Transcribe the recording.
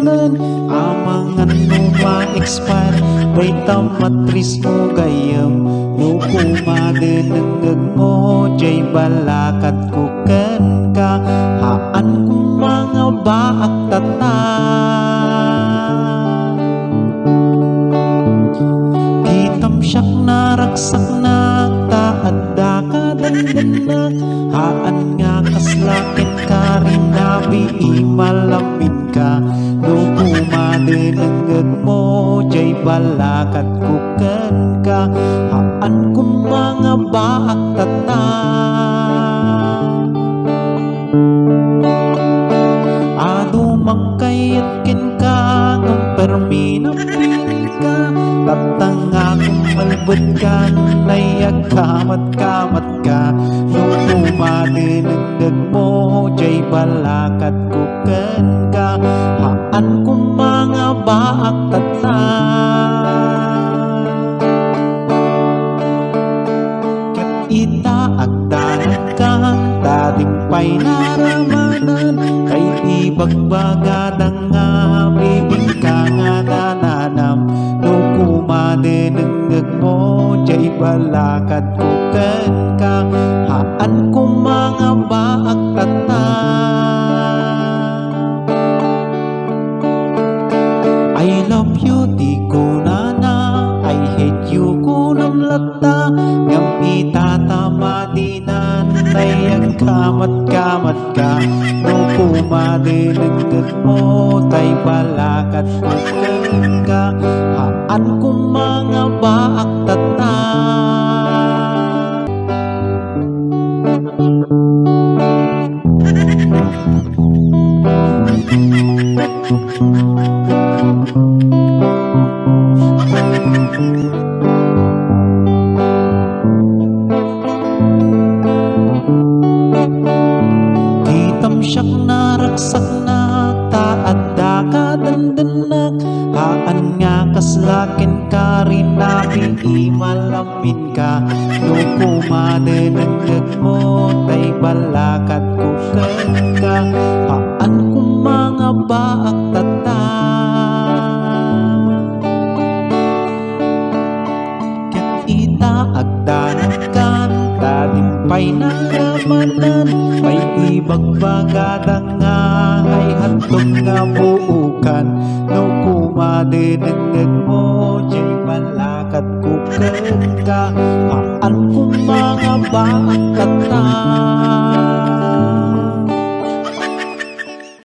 manan amangan mo ma-expire bay tamatris mo gayam no kumadenenggag mo jay balakat kuken ka haan kung mga baak tata kitam siyak naraksak na taadda ka dandanak haan nga kaslakin ka rin nabi imalamin ka no kumadenenggag mo jay balakat kuken ka haan kung mga baak tata mangkayat kin ka ng perminang pili ka tatang akong malbot ka nayag kamat ka nung kumadenenggag mo jay balakat kuken ka haan kung mga baak tata ket ita agdanan ka tadimpay naramanan kay ibagbagadang nga bibing ka nga nananam no kumadenenggag mo jay balakat kuken ka haan kung mga baak tata I love you di ko na I hate you kunam lata ngam itatama dinan nayag kamat ka no kumadenenggag mo tay balakat kuken ka haan kung mga baak tata siyak naraksak na taadda ka dandanak haan nga kaslakin ka rin nabi imalamin ka no kumadenenggag mo tay balakat kuken ka haan kung mga baak tata ket ita agdanan kan tadimpay naramanan may ibagbagadang nga ay hantog nga buukan no kumadenenggag mo jay balakat kuken ka haan kung mga baak tata